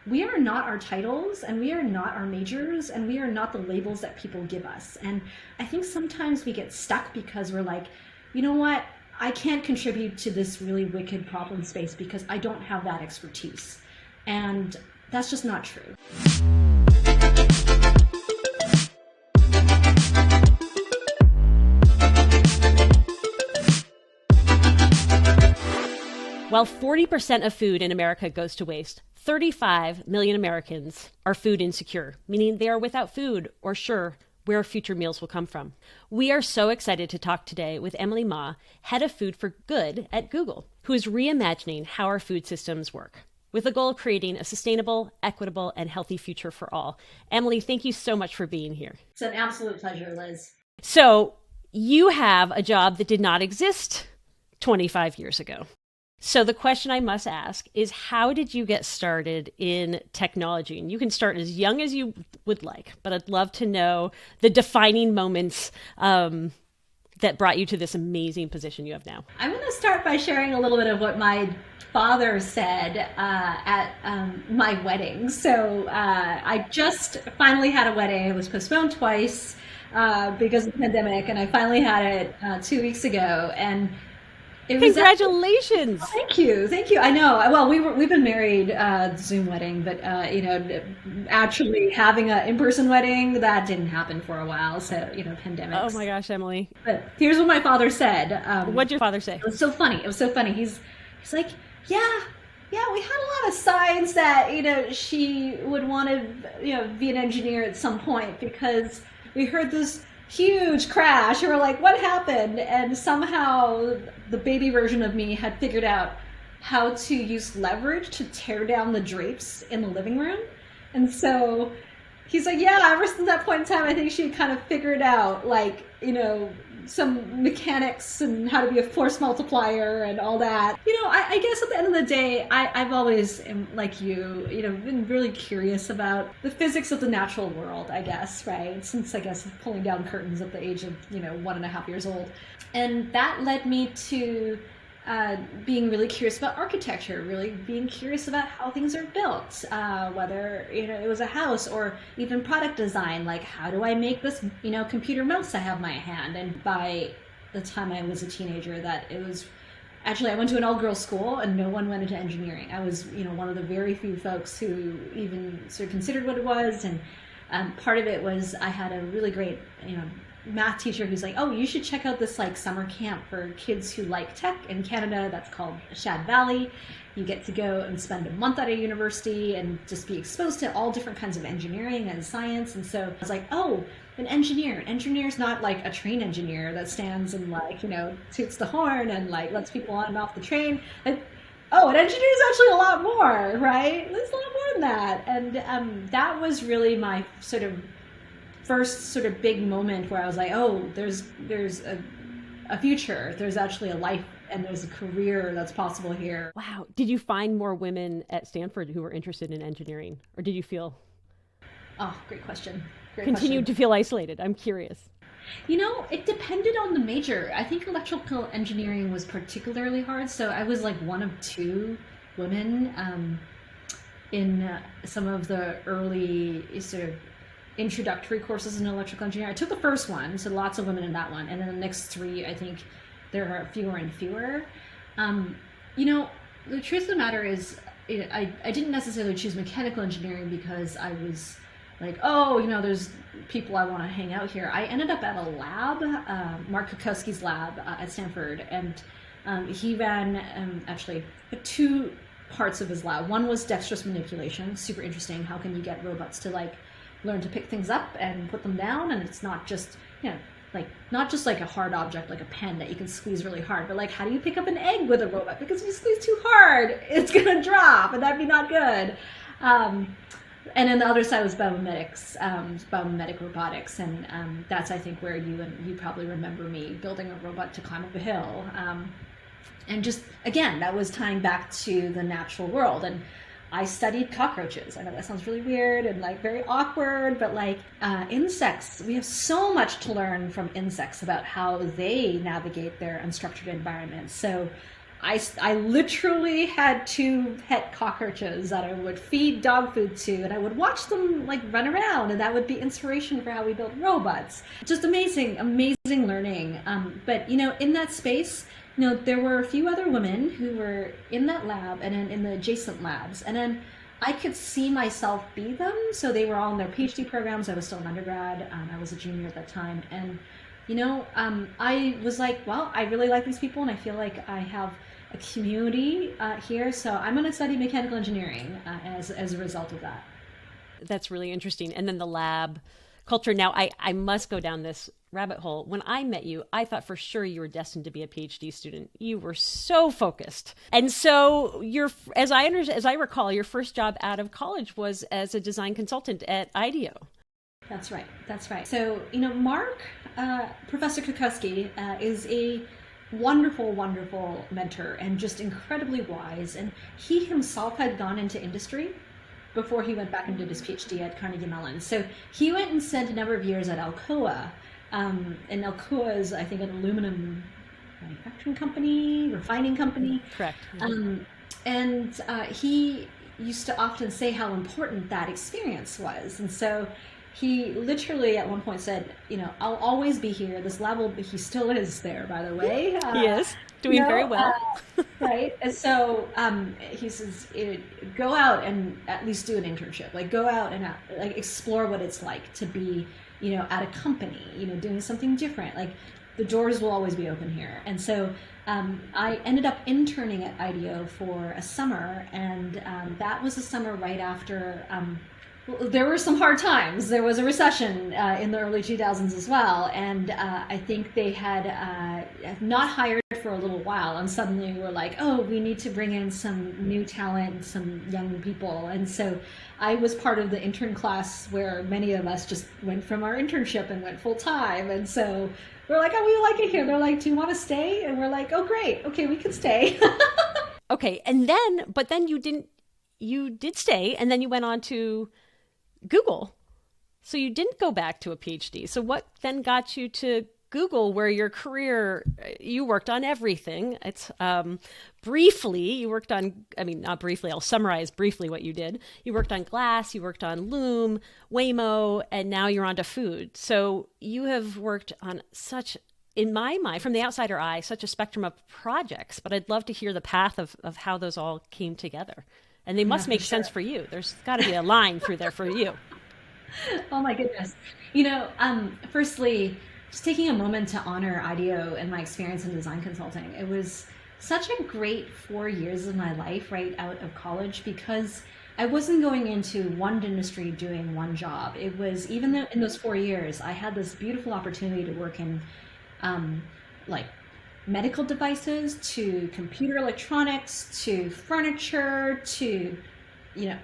we are not our titles, and we are not our majors, and we are not the labels that people give us. And I think sometimes we get stuck because we're like, you know what? I can't contribute to this really wicked problem space because I don't have that expertise. And that's just not true. While 40% of food in America goes to waste, 35 million Americans are food insecure, meaning they are without food or sure where future meals will come from. We are so excited to talk today with Emily Ma, head of food for good at Google, who is reimagining how our food systems work with the goal of creating a sustainable, equitable, and healthy future for all. Emily, thank you so much for being here. It's an absolute pleasure, Liz. So you have a job that did not exist 25 years ago. So the question I must ask is, how did you get started in technology? And you can start as young as you would like, but I'd love to know the defining moments that brought you to this amazing position you have now. I'm going to start by sharing a little bit of what my father said at my wedding. So I just finally had a wedding. It was postponed twice because of the pandemic, and I finally had it 2 weeks ago. And it was congratulations! Thank you. I know. Well, we've been married Zoom wedding, but actually having an in-person wedding, that didn't happen for a while. So pandemic. Oh my gosh, Emily! But here's what my father said. What'd your father say? It was so funny. He's like, yeah, we had a lot of signs that she would want to be an engineer at some point, because we heard this huge crash and we're like, what happened? And somehow the baby version of me had figured out how to use leverage to tear down the drapes in the living room. And so he's like, yeah, ever since that point in time, I think she kind of figured out some mechanics and how to be a force multiplier and all that. I guess at the end of the day, I've always, like you, been really curious about the physics of the natural world, I guess, right? Since, I guess, pulling down curtains at the age of, 1.5 years old. And that led me to being really curious about architecture, really being curious about how things are built, whether it was a house or even product design, like how do I make this computer mouse I have in my hand. And by the time I was a teenager, that it was actually, I went to an all-girls school and no one went into engineering. I was one of the very few folks who even sort of considered what it was. And part of it was I had a really great math teacher who's like, oh, you should check out this summer camp for kids who like tech in Canada that's called Shad Valley. You get to go and spend a month at a university and just be exposed to all different kinds of engineering and science. And so I was like, oh, an engineer's not like a train engineer that stands and toots the horn and lets people on and off the train. An engineer is actually a lot more, right? There's a lot more than that. And that was really my sort of first sort of big moment where I was like, oh, there's a future. There's actually a life and there's a career that's possible here. Wow. Did you find more women at Stanford who were interested in engineering, or did you feel? Oh, great question. Continued to feel isolated? I'm curious. It depended on the major. I think electrical engineering was particularly hard. So I was like one of two women in some of the early sort of introductory courses in electrical engineering. I took the first one, so lots of women in that one, and then the next three, I think there are fewer and fewer. The truth of the matter is, I didn't necessarily choose mechanical engineering because I was like, there's people I want to hang out here. I ended up at a lab, Mark Kukowski's lab at Stanford, and he ran actually two parts of his lab. One was dexterous manipulation, super interesting. How can you get robots to learn to pick things up and put them down, and it's not just not just like a hard object like a pen that you can squeeze really hard, but how do you pick up an egg with a robot? Because if you squeeze too hard, it's gonna drop, and that'd be not good. And then the other side was biomimetics, biomimimetic robotics, and that's, I think, where you probably remember me building a robot to climb up a hill. And just, again, that was tying back to the natural world. And I studied cockroaches. I know that sounds really weird and very awkward, but insects, we have so much to learn from insects about how they navigate their unstructured environments. So I literally had two pet cockroaches that I would feed dog food to, and I would watch them like run around, and that would be inspiration for how we build robots. Just amazing, amazing learning. But in that space, there were a few other women who were in that lab and in the adjacent labs, and then I could see myself be them. So they were all in their PhD programs. I was still an undergrad. I was a junior at that time, and I was like, well, I really like these people, and I feel like I have a community here, so I'm going to study mechanical engineering as a result of that. That's really interesting. And then the lab culture. Now, I must go down this rabbit hole. When I met you, I thought for sure you were destined to be a PhD student. You were so focused. And so as I recall, your first job out of college was as a design consultant at IDEO. That's right. That's right. So, Mark, Professor Kukowski, is a wonderful, wonderful mentor and just incredibly wise. And he himself had gone into industry before he went back and did his PhD at Carnegie Mellon. So he went and spent a number of years at Alcoa. And Alcoa is, I think, an aluminum manufacturing company, refining company. Correct. And he used to often say how important that experience was. And so he literally at one point said, I'll always be here. This lab will be, he still is there, by the way. He is doing very well. Right. And so he says, go out and at least do an internship, like go out and like explore what it's like to be, at a company, doing something different. Like the doors will always be open here. And so I ended up interning at IDEO for a summer. And that was a summer right after there were some hard times. There was a recession in the early 2000s as well. And I think they had not hired for a little while. And suddenly were like, oh, we need to bring in some new talent, some young people. And so I was part of the intern class where many of us just went from our internship and went full time. And so we're like, oh, we like it here. They're like, do you want to stay? And we're like, oh, great. Okay, we can stay. Okay. But then you did stay, and then you went on to Google. So you didn't go back to a PhD. So what then got you to Google, where your career, you worked on everything? It's briefly, you worked on, not briefly, I'll summarize briefly what you did. You worked on glass, you worked on Loom, Waymo, and now you're onto food. So you have worked on such, in my mind, from the outsider eye, such a spectrum of projects, but I'd love to hear the path of how those all came together. And they must make sense for you. There's got to be a line through there for you. Oh my goodness. Firstly, just taking a moment to honor IDEO and my experience in design consulting. It was such a great 4 years of my life right out of college, because I wasn't going into one industry doing one job. It was, even though in those 4 years, I had this beautiful opportunity to work in like medical devices, to computer electronics, to furniture, to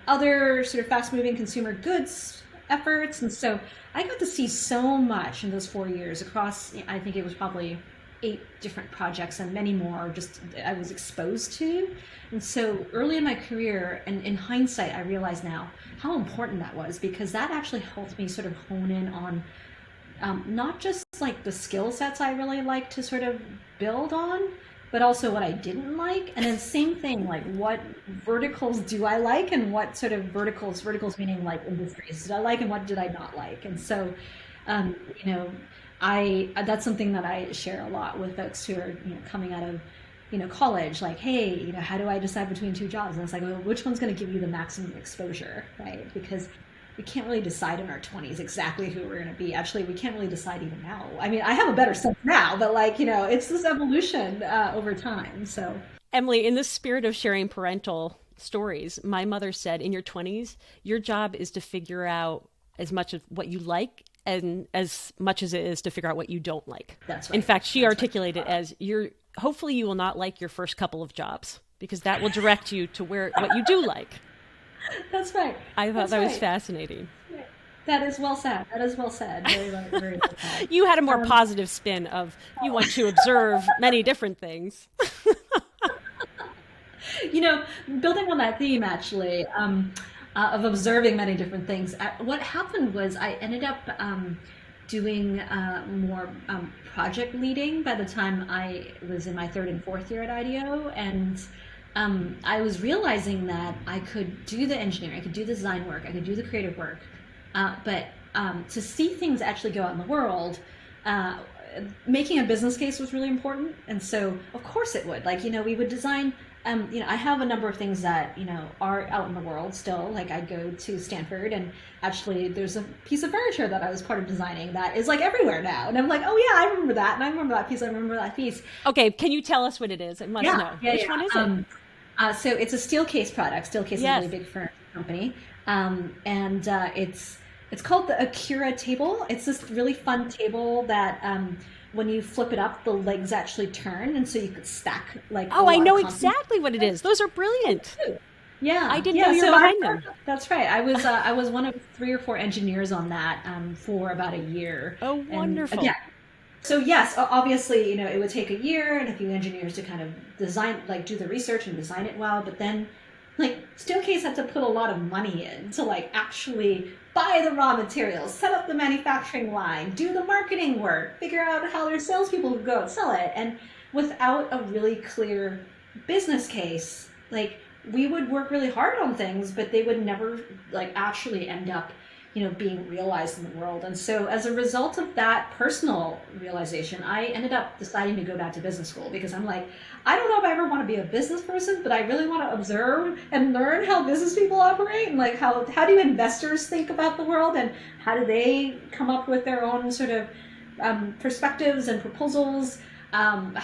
other sort of fast-moving consumer goods efforts. And so I got to see so much in those 4 years across, I think it was probably 8 different projects and many more just I was exposed to. And so early in my career, and in hindsight, I realize now how important that was, because that actually helped me sort of hone in on not just like the skill sets I really like to sort of build on, but also what I didn't like. And then same thing, like what verticals do I like, and what sort of verticals meaning like industries did I like, and what did I not like. And so, that's something that I share a lot with folks who are, coming out of, college, like, hey, how do I decide between 2 jobs? And it's like, well, which one's going to give you the maximum exposure, right? Because we can't really decide in our 20s exactly who we're going to be. Actually, we can't really decide even now. I mean, I have a better sense now, but it's this evolution over time. So, Emily, in the spirit of sharing parental stories, my mother said, in your 20s, your job is to figure out as much of what you like and as much as it is to figure out what you don't like. That's right. In fact, she articulated it as hopefully you will not like your first couple of jobs, because that will direct you to what you do like. That's right. I thought that was fascinating. That is well said. Very well said. You had a more positive spin of you want to observe many different things. Building on that theme, actually, of observing many different things, what happened was I ended up doing more project leading by the time I was in my third and fourth year at IDEO, and I was realizing that I could do the engineering, I could do the design work, I could do the creative work, but to see things actually go out in the world, making a business case was really important. And so, of course, it would. Like, we would design. I have a number of things that are out in the world still. Like, I go to Stanford, and actually, there's a piece of furniture that I was part of designing that is like everywhere now. And I'm like, oh yeah, I remember that, and I remember that piece. I remember that piece. Okay, can you tell us what it is? I must know. Which one is it? So it's a Steelcase product. Steelcase Yes. is a really big furniture company, and it's called the Akira table. It's this really fun table that when you flip it up, the legs actually turn, and so you could stack like. Oh, I know exactly what it is. Those are brilliant. Yeah, I didn't know you were behind them. That's right. I was one of 3 or 4 engineers on that for about a year. Oh, wonderful. Yeah. So yes, obviously, it would take a year and a few engineers to kind of design, like do the research and design it well. But then, like, Steelcase had to put a lot of money in to like actually buy the raw materials, set up the manufacturing line, do the marketing work, figure out how their salespeople would go and sell it. And without a really clear business case, like, we would work really hard on things, but they would never like actually end up being realized in the world. And so as a result of that personal realization, I ended up deciding to go back to business school, because I'm like, I don't know if I ever want to be a business person, but I really want to observe and learn how business people operate, and like how do investors think about the world, and how do they come up with their own sort of perspectives and proposals. And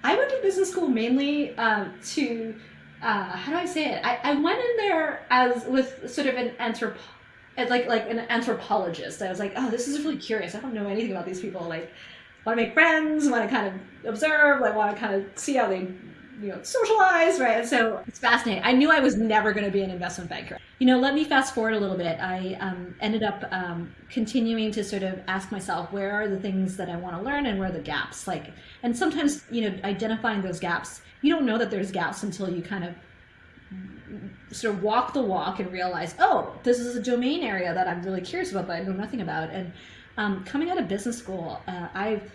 I went to business school mainly to how do I say it? I went in there with sort of an anthropologist. I was like, oh, this is really curious. I don't know anything about these people. Like, want to make friends, want to kind of observe, like want to kind of see how they, socialize, right? And so it's fascinating. I knew I was never going to be an investment banker. Let me fast forward a little bit. I ended up continuing to sort of ask myself, where are the things that I want to learn, and where are the gaps? Like, and sometimes, identifying those gaps, you don't know that there's gaps until you kind of sort of walk the walk and realize, oh, this is a domain area that I'm really curious about, but I know nothing about. And coming out of business school, I've,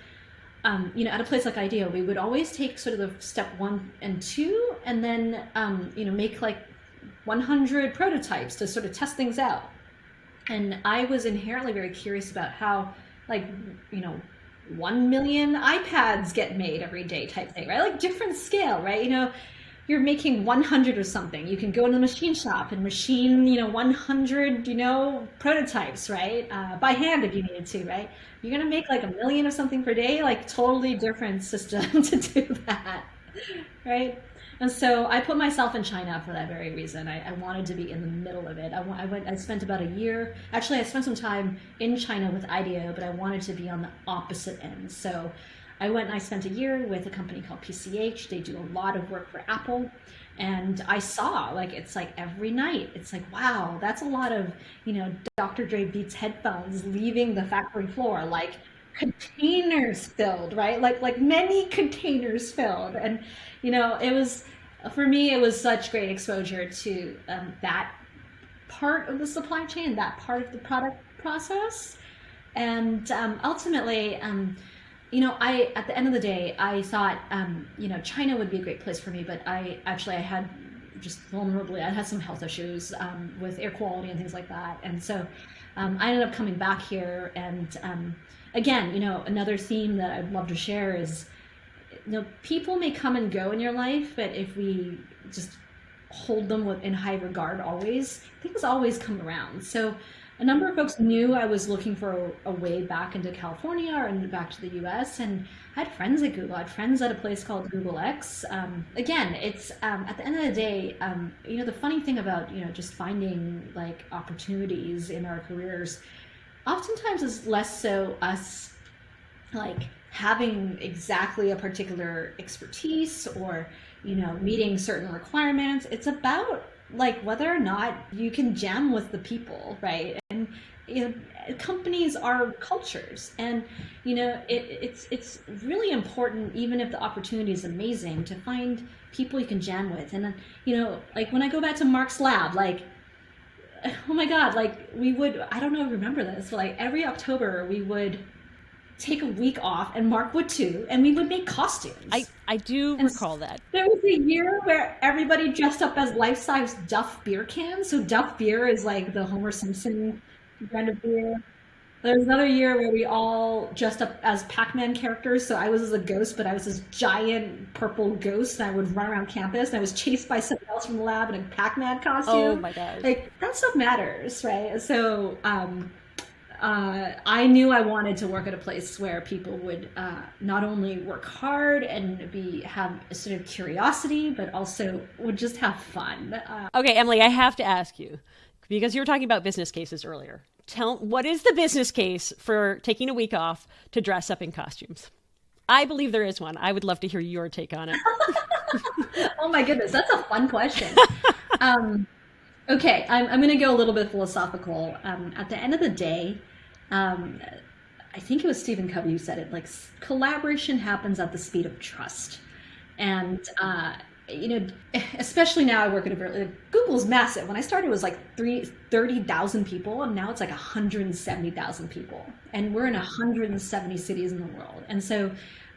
at a place like IDEO, we would always take sort of the step 1 and 2, and then, make like 100 prototypes to sort of test things out. And I was inherently very curious about how, like, 1 million iPads get made every day type thing, right? Like, different scale, right? You're making 100 or something. You can go into the machine shop and machine, 100, prototypes, right? By hand if you needed to, right? You're going to make like 1 million of something per day, like totally different system to do that, right? And so I put myself in China for that very reason. I wanted to be in the middle of it. I spent about a year. Actually, I spent some time in China with IDEO, but I wanted to be on the opposite end. So I went and I spent a year with a company called PCH. They do a lot of work for Apple. And I saw, like, it's like every night, it's like, wow, that's a lot of, Dr. Dre Beats headphones leaving the factory floor, like containers filled, right? Like many containers filled. And, it was, for me, it was such great exposure to that part of the supply chain, that part of the product process. And ultimately, at the end of the day, I thought, China would be a great place for me, but I had I had some health issues with air quality and things like that. And so I ended up coming back here. And again, another theme that I'd love to share is, people may come and go in your life, but if we just hold them in high regard always, things always come around. So a number of folks knew I was looking for a way back into California or back to the US, and I had friends at Google. I had friends at a place called Google X. Again, it's at the end of the day, the funny thing about just finding like opportunities in our careers, oftentimes is less so us like having exactly a particular expertise or meeting certain requirements. It's about like whether or not you can jam with the people, right? And companies are cultures, and it's really important, even if the opportunity is amazing, to find people you can jam with. And like when I go back to Mark's lab, like oh my God, like we would, I don't know if you remember this, but like every October we would take a week off, and Mark would too, and we would make I, costumes. I do And recall that. there was a year where everybody dressed up as life-size Duff beer cans. So Duff beer is like the Homer Simpson brand of beer. There was another year where we all dressed up as Pac-Man characters. So I was as a ghost, but I was this giant purple ghost, and I would run around campus, and I was chased by someone else from the lab in a Pac-Man Oh costume. my gosh. Like that stuff matters, right? So I knew I wanted to work at a place where people would not only work hard and have a sort of curiosity, but also would just have fun. Okay, Emily, I have to ask you because you were talking about business cases earlier. Tell what is the business case for taking a week off to dress up in costumes? I believe there is one. I would love to hear your take on it. Oh my goodness, that's a fun question. Okay, I'm going to go a little bit philosophical. At the end of the day, um, I think it was Stephen Covey who said it, like collaboration happens at the speed of trust. And, you know, especially now I work at Google's massive. When I started, it was like 30,000 people, and now it's like 170,000 people. And we're in 170 cities in the world. And so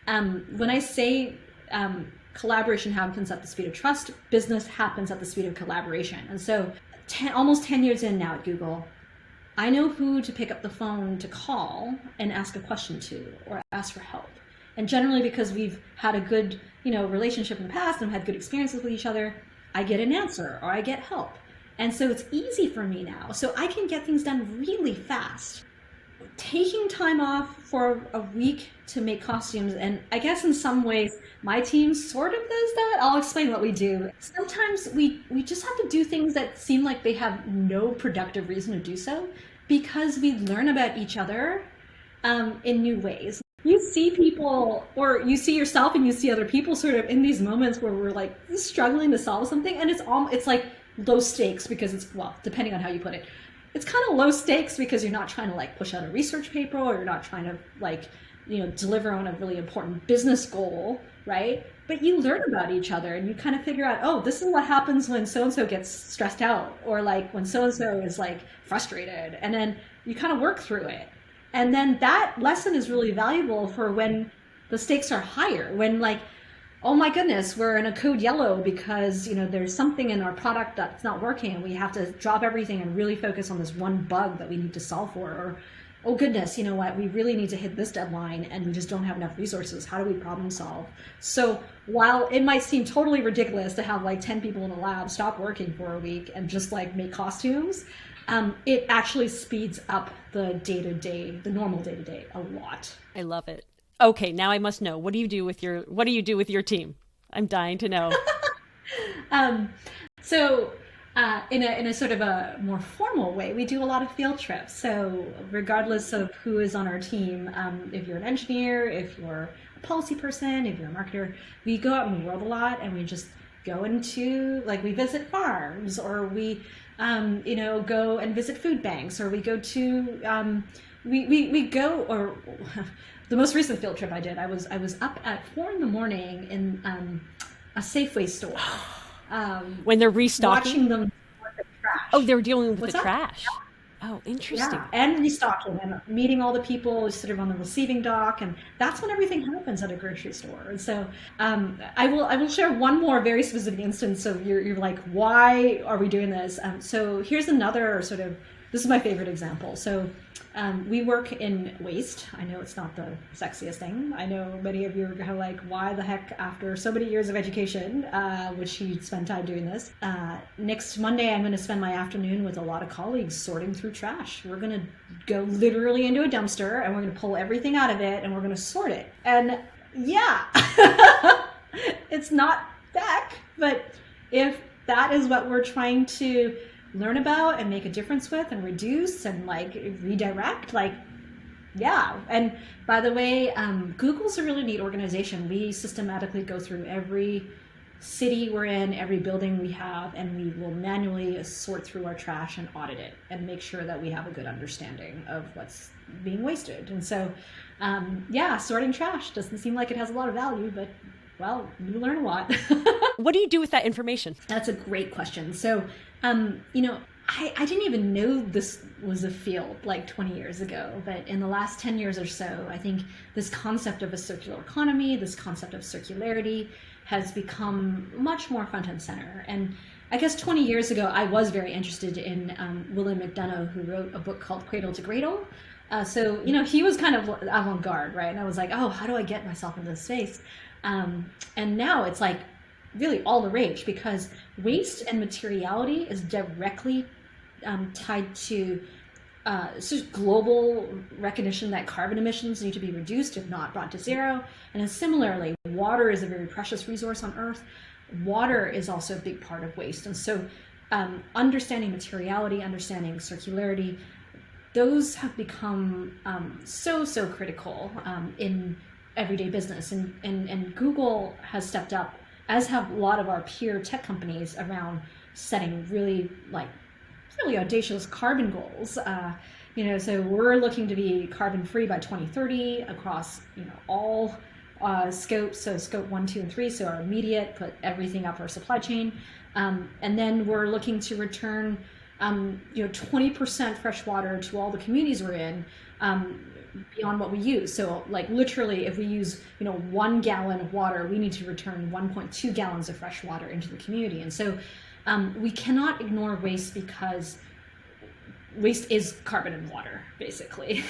when I say collaboration happens at the speed of trust, business happens at the speed of collaboration. And so almost 10 years in now at Google, I know who to pick up the phone to call and ask a question to or ask for help. And generally because we've had a good, relationship in the past and had good experiences with each other, I get an answer or I get help. And so it's easy for me now. So I can get things done really fast. Taking time off for a week to make costumes, and I guess in some ways my team sort of does that. I'll explain what we do. Sometimes we just have to do things that seem like they have no productive reason to do so because we learn about each other in new ways. You see people, or you see yourself and you see other people sort of in these moments where we're like struggling to solve something, and it's like low stakes because it's, well, depending on how you put it, it's kind of low stakes because you're not trying to like push out a research paper, or you're not trying to like, deliver on a really important business goal, right? But you learn about each other and you kind of figure out, oh, this is what happens when so-and-so gets stressed out, or like when so-and-so is like frustrated, and then you kind of work through it. And then that lesson is really valuable for when the stakes are higher, when like, oh my goodness, we're in a code yellow because, there's something in our product that's not working and we have to drop everything and really focus on this one bug that we need to solve for. Or, oh goodness, you know what, we really need to hit this deadline and we just don't have enough resources. How do we problem solve? So while it might seem totally ridiculous to have like 10 people in a lab stop working for a week and just like make costumes, it actually speeds up the day-to-day, the normal day-to-day a lot. I love it. Okay, now I must know. What do you do with your team? I'm dying to know. So in a sort of a more formal way, we do a lot of field trips. So regardless of who is on our team, if you're an engineer, if you're a policy person, if you're a marketer, we go out in the world a lot, and we just go into, like, we visit farms, or we go and visit food banks, or we go to we go, or the most recent field trip I did, I was up at 4 a.m. in a Safeway store. When they're restocking? Watching them with the trash. Oh, they're dealing with What's the that? trash. Oh, interesting. Yeah, and restocking and meeting all the people sort of on the receiving dock, and that's when everything happens at a grocery store. And so I will share one more very specific instance of you're like, why are we doing this? So here's another sort of, this is my favorite example. So we work in waste. I know it's not the sexiest thing. I know many of you are kind of like, why the heck, after so many years of education, would she spend time doing this? Next Monday, I'm going to spend my afternoon with a lot of colleagues sorting through trash. We're going to go literally into a dumpster, and we're going to pull everything out of it, and we're going to sort it. And yeah, it's not tech, but if that is what we're trying to learn about and make a difference with and reduce and like redirect, like, yeah. And by the way, Google's a really neat organization. We systematically go through every city we're in, every building we have, and we will manually sort through our trash and audit it and make sure that we have a good understanding of what's being wasted. And so sorting trash doesn't seem like it has a lot of value, but well, you learn a lot. What do you do with that information? That's a great question. So, I didn't even know this was a field like 20 years ago, but in the last 10 years or so, I think this concept of a circular economy, this concept of circularity has become much more front and center. And I guess 20 years ago, I was very interested in William McDonough, who wrote a book called Cradle to Cradle. He was kind of avant-garde, right? And I was like, oh, how do I get myself into this space? And now it's like really all the rage, because waste and materiality is directly tied to sort of global recognition that carbon emissions need to be reduced, if not brought to zero. And then similarly, water is a very precious resource on Earth. Water is also a big part of waste. And so understanding materiality, understanding circularity, those have become so critical in everyday business. And Google has stepped up, as have a lot of our peer tech companies, around setting really audacious carbon goals. So we're looking to be carbon free by 2030 across all scopes. So scope 1, 2, and 3. So our immediate, put everything up our supply chain, and then we're looking to return 20% fresh water to all the communities we're in. Beyond what we use. So like literally, if we use 1 gallon of water, we need to return 1.2 gallons of fresh water into the community. And so we cannot ignore waste, because waste is carbon and water, basically.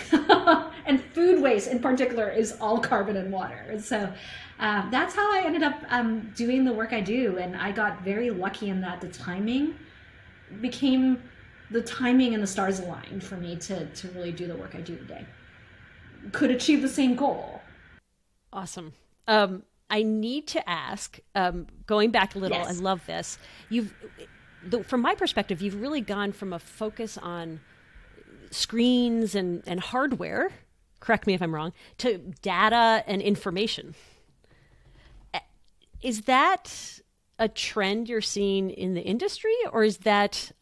And food waste in particular is all carbon and water. And so that's how I ended up doing the work I do. And I got very lucky in that the timing and the stars aligned for me to really do the work I do today. Could achieve the same goal. Awesome. I need to ask, going back a little, yes. I love this. From my perspective, you've really gone from a focus on screens and hardware, correct me if I'm wrong, to data and information. Is that a trend you're seeing in the industry, or is that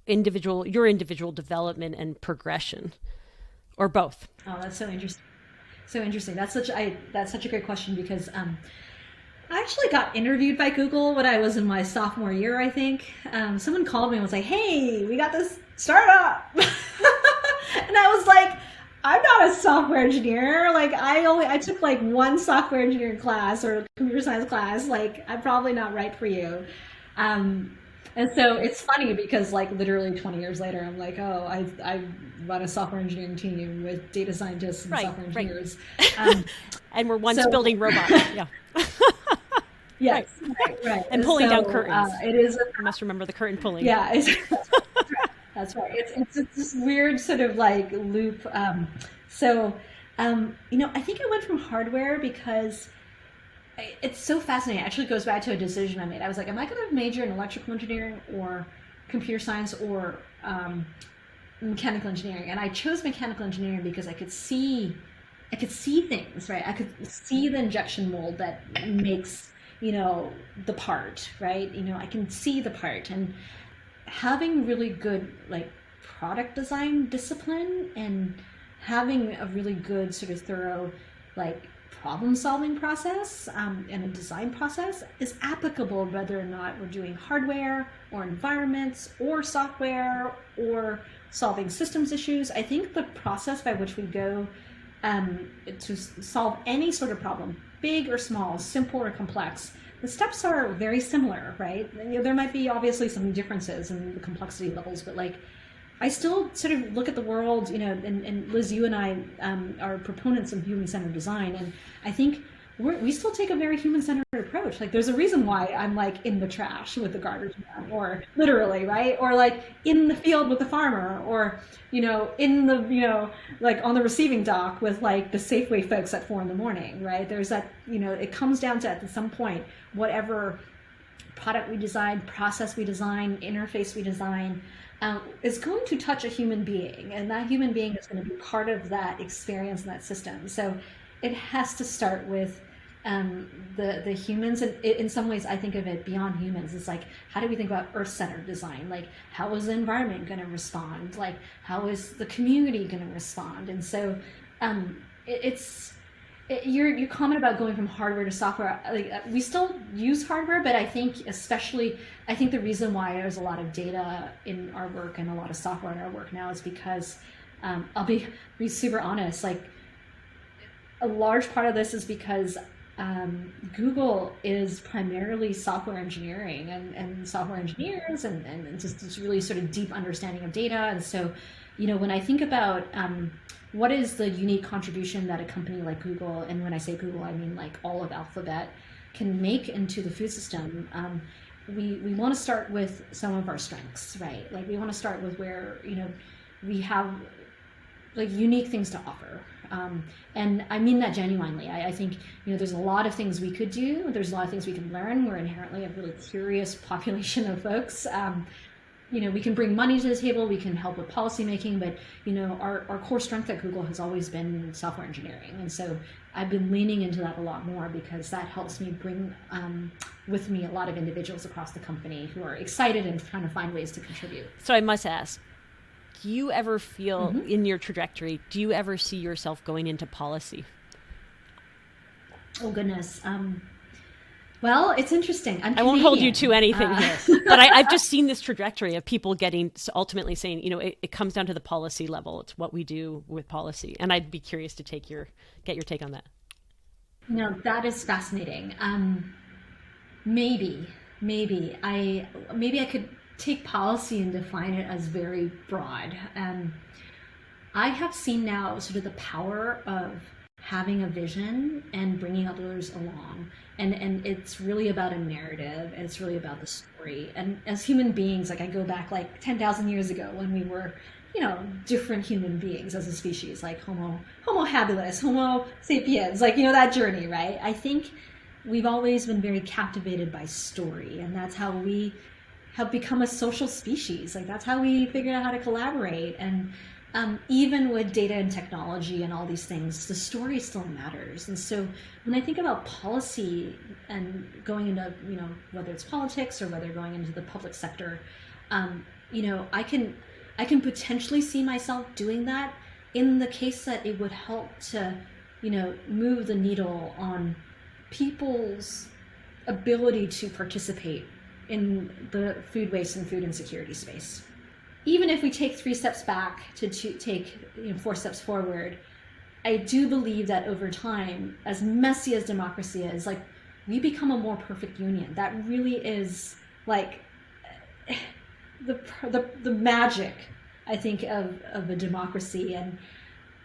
your individual development and progression? Or both? Oh, that's so interesting. So interesting. That's such a great question, because I actually got interviewed by Google when I was in my sophomore year, I think. Someone called me and was like, "Hey, we got this startup," and I was like, "I'm not a software engineer. Like, I took like one software engineering class or computer science class. Like, I'm probably not right for you." And so it's funny, because like literally 20 years later, I'm like, oh, I run a software engineering team with data scientists and software engineers. Right. And we're once building robots. Yeah. Yes. Right. And pulling down curtains. It is. You must remember the curtain pulling. Yeah. That's right. It's this weird sort of like loop. I think I went from hardware because it's so fascinating. It actually goes back to a decision I made. I was like, am I going to major in electrical engineering or computer science or mechanical engineering? And I chose mechanical engineering because I could see things, right? I could see the injection mold that makes, the part, right? I can see the part, and having really good like product design discipline and having a really good sort of thorough like problem-solving process and a design process is applicable whether or not we're doing hardware or environments or software or solving systems issues. I think the process by which we go to solve any sort of problem, big or small, simple or complex, the steps are very similar, right? There might be obviously some differences in the complexity levels, but like I still sort of look at the world, and Liz, you and I are proponents of human-centered design, and I think we still take a very human-centered approach. Like, there's a reason why I'm like in the trash with the garbage man, or literally, right? Or like in the field with the farmer, or in the like on the receiving dock with like the Safeway folks at 4 a.m, right? There's that it comes down to at some point whatever product we design, process we design, interface we design. Is going to touch a human being, and that human being is going to be part of that experience and that system. So it has to start with the humans, and in some ways I think of it beyond humans. It's like, how do we think about earth-centered design? Like, how is the environment going to respond? Like, how is the community going to respond? And so it's Your comment about going from hardware to software, like we still use hardware, but I think especially I think the reason why there's a lot of data in our work and a lot of software in our work now is because I'll be super honest, like a large part of this is because Google is primarily software engineering and software engineers and just this really sort of deep understanding of data. And so, when I think about what is the unique contribution that a company like Google, and when I say Google, I mean like all of Alphabet, can make into the food system, we want to start with some of our strengths, right? Like we want to start with where, we have like unique things to offer. And I mean that genuinely. I think, there's a lot of things we could do. There's a lot of things we can learn. We're inherently a really curious population of folks. We can bring money to the table. We can help with policy making, but, our core strength at Google has always been software engineering. And so I've been leaning into that a lot more because that helps me bring with me a lot of individuals across the company who are excited and trying to find ways to contribute. So I must ask, do you ever feel in your trajectory, do you ever see yourself going into policy? Oh, goodness. Well, it's interesting. I won't hold you to anything here, but I've just seen this trajectory of people ultimately saying, it comes down to the policy level. It's what we do with policy. And I'd be curious to get your take on that. That is fascinating. Maybe I could take policy and define it as very broad. I have seen now sort of the power of having a vision and bringing others along. And it's really about a narrative, and it's really about the story. And as human beings, like I go back like 10,000 years ago when we were, different human beings as a species, like Homo habilis, Homo sapiens, like, that journey, right? I think we've always been very captivated by story, and that's how we have become a social species. Like that's how we figured out how to collaborate. And even with data and technology and all these things, the story still matters. And so when I think about policy and going into, whether it's politics or whether going into the public sector, I can potentially see myself doing that in the case that it would help to, move the needle on people's ability to participate in the food waste and food insecurity space. Even if we take 3 steps back to take 4 steps forward, I do believe that over time, as messy as democracy is, like we become a more perfect union. That really is like the magic, I think, of a democracy. And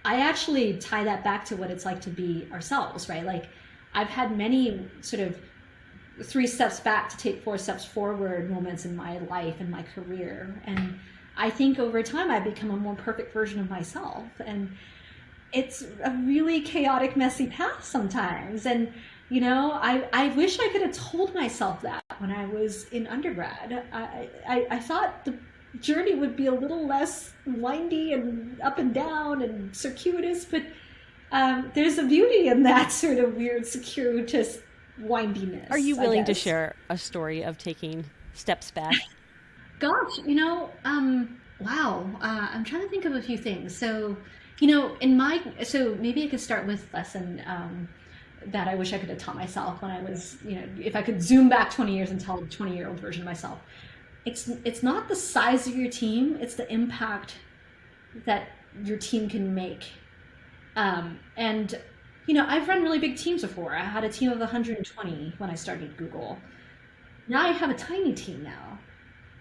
I actually tie that back to what it's like to be ourselves, right? Like I've had many sort of 3 steps back to take 4 steps forward moments in my life and my career. And I think over time I've become a more perfect version of myself. And it's a really chaotic, messy path sometimes. And, I wish I could have told myself that when I was in undergrad. I thought the journey would be a little less windy and up and down and circuitous, but there's a beauty in that sort of weird, circuitous windiness. Are you willing to share a story of taking steps back? Gosh, wow. I'm trying to think of a few things. So, so maybe I could start with lesson that I wish I could have taught myself when I was, if I could zoom back 20 years and tell a 20-year-old version of myself. It's not the size of your team, it's the impact that your team can make. And I've run really big teams before. I had a team of 120 when I started Google. Now I have a tiny team now.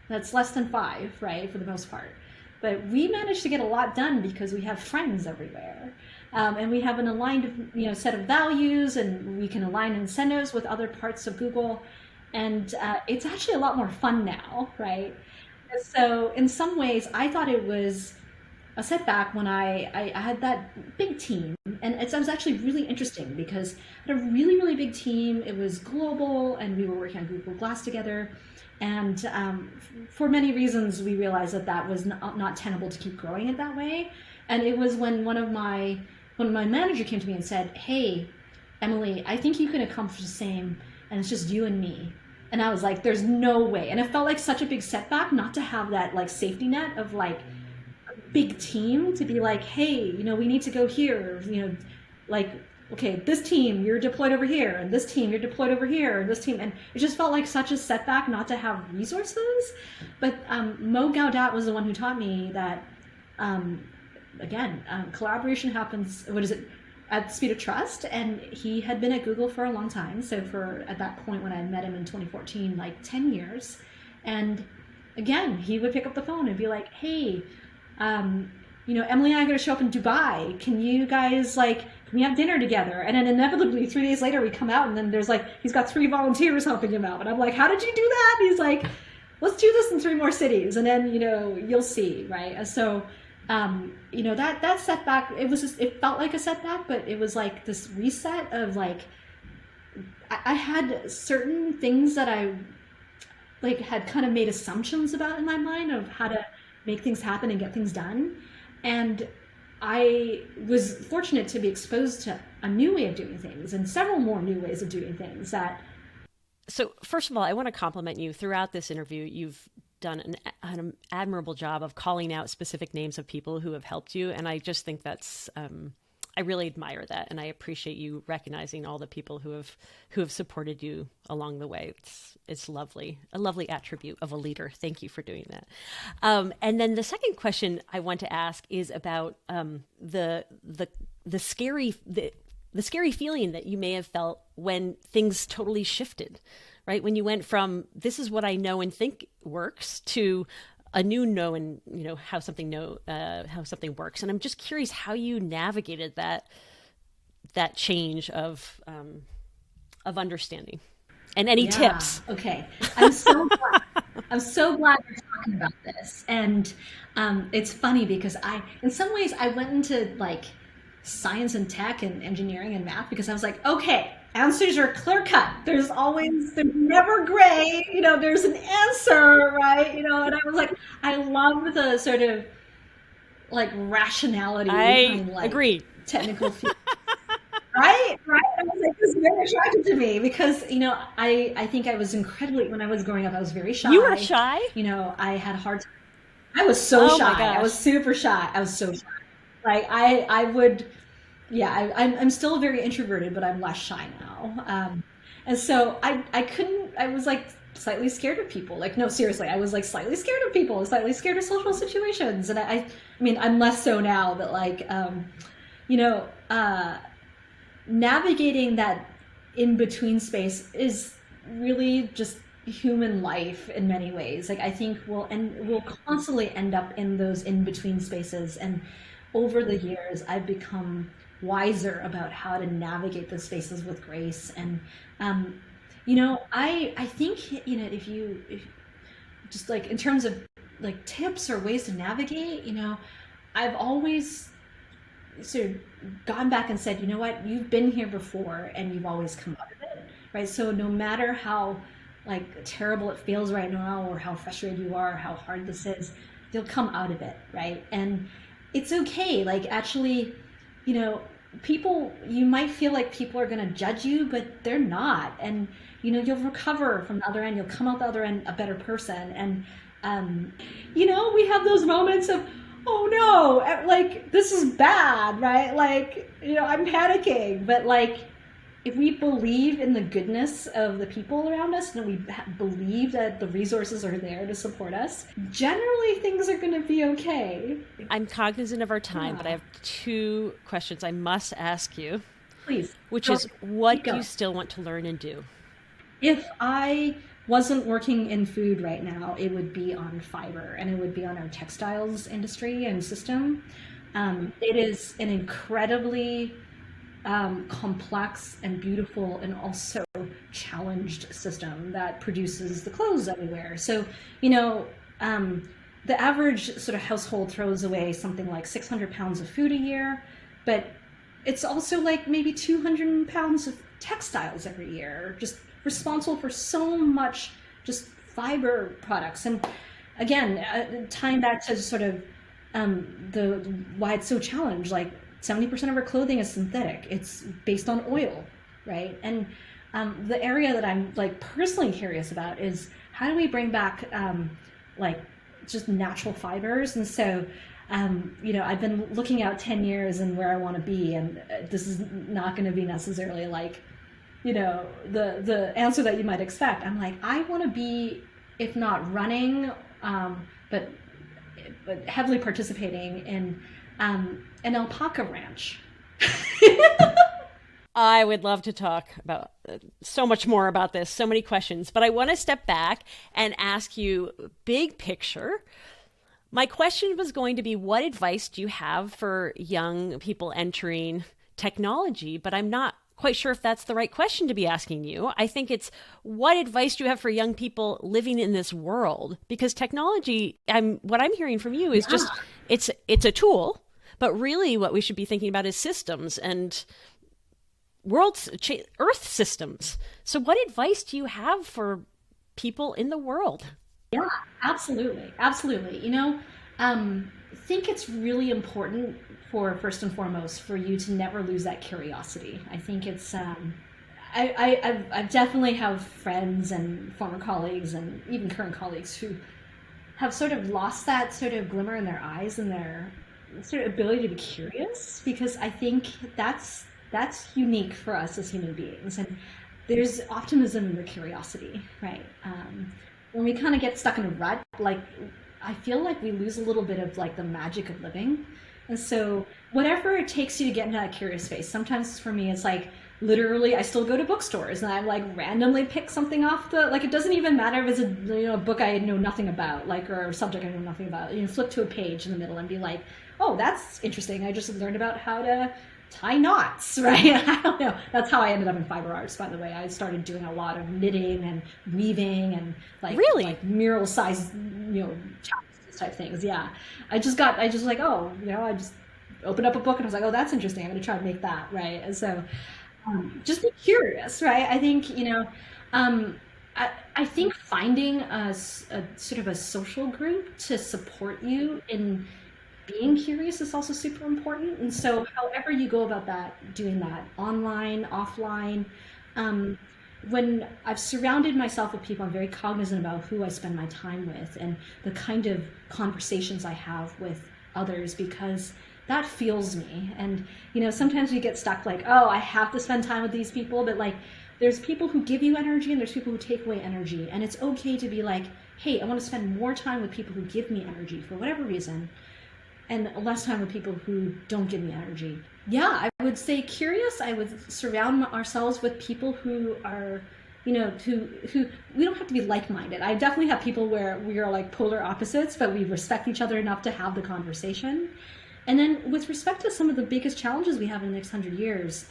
That's less than 5, right, for the most part. But we managed to get a lot done because we have friends everywhere. And we have an aligned set of values, and we can align incentives with other parts of Google. And it's actually a lot more fun now, right? So in some ways, I thought it was a setback when I had that big team. And it was actually really interesting because I had a really, really big team. It was global, and we were working on Google Glass together. And for many reasons, we realized that was not tenable to keep growing it that way. And it was when my manager came to me and said, "Hey, Emily, I think you can accomplish the same, and it's just you and me." And I was like, "There's no way." And it felt like such a big setback not to have that like safety net of like a big team to be like, "Hey, we need to go here," like okay, this team, you're deployed over here, and this team, you're deployed over here, and this team, and it just felt like such a setback not to have resources. But Mo Gaudat was the one who taught me that, um, again, collaboration happens, what is it, at the speed of trust. And he had been at Google for a long time. So for, at that point when I met him in 2014, like 10 years. And again, he would pick up the phone and be like, hey, Emily and I are going to show up in Dubai. Can you guys can we have dinner together? And then inevitably 3 days later we come out and then there's he's got 3 volunteers helping him out. And I'm like, how did you do that? And he's like, let's do this in 3 more cities. And then, you'll see. Right. And so, that setback, it felt like a setback, but it was like this reset of I had certain things that I had kind of made assumptions about in my mind of how to make things happen and get things done. And I was fortunate to be exposed to a new way of doing things and several more new ways of doing things that. So first of all, I want to compliment you. Throughout this interview, you've done an admirable job of calling out specific names of people who have helped you. And I just think that's, I really admire that. And I appreciate you recognizing all the people who have supported you along the way. It's lovely, a lovely attribute of a leader. Thank you for doing that. And then the second question I want to ask is about the scary feeling that you may have felt when things totally shifted, right? When you went from this is what I know and think works to a new know and how something works. And I'm just curious how you navigated that change of understanding. And any tips? Okay. I'm so glad you're talking about this. And it's funny because in some ways I went into science and tech and engineering and math because I was like, okay, answers are clear cut. There's never gray, there's an answer, right? And I was like, I love the sort of rationality behind agree. Technical field. Right. I was like, this is very attractive to me because, I think I was when I was growing up, I was very shy. You were shy? I had a hard time. I was so shy. My gosh. I was super shy. I was so shy. I'm still very introverted, but I'm less shy now. And so I was slightly scared of people. No, seriously, I was slightly scared of people, slightly scared of social situations. And I mean, I'm less so now, but navigating that in-between space is really just human life in many ways. I think we'll constantly end up in those in-between spaces. And over the years, I've become wiser about how to navigate those spaces with grace. And, I think, if just in terms of tips or ways to navigate, I've always sort of gone back and said, you know what, you've been here before and you've always come out of it, right? So no matter how terrible it feels right now or how frustrated you are, how hard this is, you'll come out of it, right? And it's okay. Actually, people, you might feel like people are going to judge you, but they're not. And, you'll recover from the other end. You'll come out the other end a better person. And, we have those moments of, oh no, this is bad, right? I'm panicking. But if we believe in the goodness of the people around us and we believe that the resources are there to support us, generally things are going to be okay. I'm cognizant of our time, but I have 2 questions I must ask you. Please. Which is, what do you still want to learn and do? If I wasn't working in food right now, it would be on fiber and it would be on our textiles industry and system. It is an incredibly complex and beautiful and also challenged system that produces the clothes that we wear. So, the average sort of household throws away something like 600 pounds of food a year, but it's also maybe 200 pounds of textiles every year, just responsible for so much just fiber products. And again, tying back to sort of why it's so challenged, 70% of our clothing is synthetic. It's based on oil, right? And the area that I'm personally curious about is how do we bring back just natural fibers. And so, I've been looking out 10 years and where I want to be, and this is not going to be necessarily like, the answer that you might expect. I'm like, I want to be, if not running, but heavily participating in an alpaca ranch. I would love to talk about so much more about this, so many questions, but I want to step back and ask you big picture. My question was going to be, what advice do you have for young people entering technology? But I'm not quite sure if that's the right question to be asking you. I think it's, what advice do you have for young people living in this world? Because technology, what I'm hearing from you is just, it's a tool, but really what we should be thinking about is systems and Earth systems. So what advice do you have for people in the world? Yeah, absolutely. Absolutely. I think it's really important for, first and foremost, for you to never lose that curiosity. I think it's, I definitely have friends and former colleagues and even current colleagues who have sort of lost that sort of glimmer in their eyes and their sort of ability to be curious, because I think that's unique for us as human beings. And there's optimism in the curiosity, right? When we kind of get stuck in a rut, like, I feel like we lose a little bit of like the magic of living. And so whatever it takes you to get into that curious space, sometimes for me it's like literally I still go to bookstores and I like randomly pick something off like, it doesn't even matter if it's a book I know nothing about, like, or a subject I know nothing about. Flip to a page in the middle and be like, oh, that's interesting, I just learned about how to tie knots, right? I don't know. That's how I ended up in fiber arts, by the way. I started doing a lot of knitting and weaving and Really? like mural size, tapestries type things. Yeah. I just like, I just opened up a book and I was like, oh, that's interesting, I'm going to try to make that, right? And so just be curious, right? I think, I think finding a sort of a social group to support you in being curious is also super important. And so, however you go about doing that, online, offline, when I've surrounded myself with people, I'm very cognizant about who I spend my time with and the kind of conversations I have with others, because that fuels me. And, sometimes we get stuck like, oh, I have to spend time with these people, but like, there's people who give you energy and there's people who take away energy. And it's okay to be like, hey, I want to spend more time with people who give me energy for whatever reason, and less time with people who don't give me energy. Yeah, I would say curious. I would surround ourselves with people who are, who we don't have to be like-minded. I definitely have people where we are like polar opposites, but we respect each other enough to have the conversation. And then with respect to some of the biggest challenges we have in the next 100 years,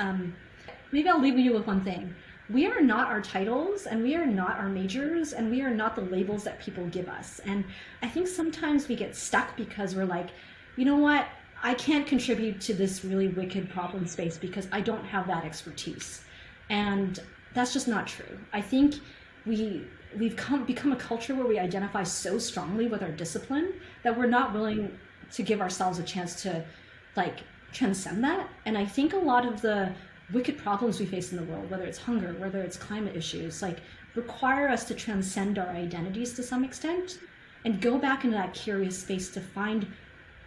maybe I'll leave you with one thing. We are not our titles, and we are not our majors, and we are not the labels that people give us. And I think sometimes we get stuck because we're like, you know what? I can't contribute to this really wicked problem space because I don't have that expertise. And that's just not true. I think we've become a culture where we identify so strongly with our discipline that we're not willing to give ourselves a chance to like transcend that. And I think a lot of the wicked problems we face in the world, whether it's hunger, whether it's climate issues, like require us to transcend our identities to some extent and go back into that curious space to find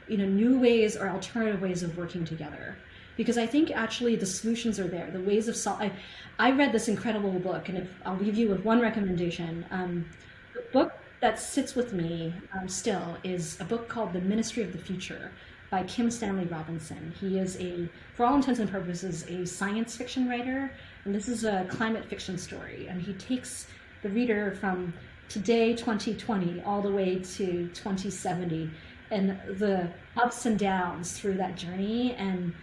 new ways or alternative ways of working together. Because I think actually the solutions are there. The ways of I read this incredible book, and if I'll leave you with one recommendation, the book that sits with me still is a book called The Ministry of the Future by Kim Stanley Robinson. He is for all intents and purposes, a science fiction writer, and this is a climate fiction story. And he takes the reader from today, 2020, all the way to 2070, and the ups and downs through that journey. And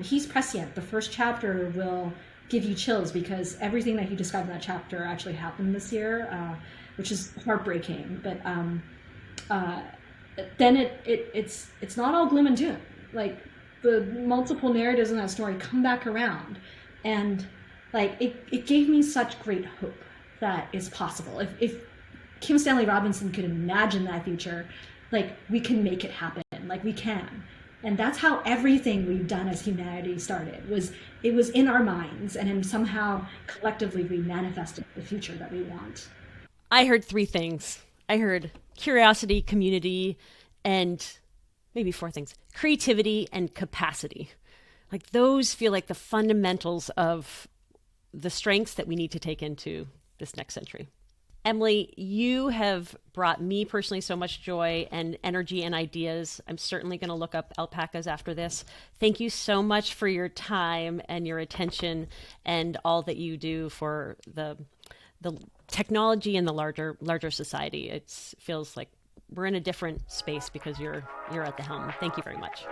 he's prescient. The first chapter will give you chills because everything that he described in that chapter actually happened this year, which is heartbreaking. But then it's not all gloom and doom. Like the multiple narratives in that story come back around, and like it gave me such great hope that it's possible. If Kim Stanley Robinson could imagine that future, like we can make it happen. Like we can. And that's how everything we've done as humanity started. It was in our minds, and then somehow collectively we manifested the future that we want. I heard three things. I heard curiosity, community, and maybe 4 things: creativity and capacity. Like those feel like the fundamentals of the strengths that we need to take into this next century. Emily, you have brought me personally so much joy and energy and ideas. I'm certainly going to look up alpacas after this. Thank you so much for your time and your attention and all that you do for the technology and the larger society. It feels like we're in a different space because you're at the helm. Thank you very much.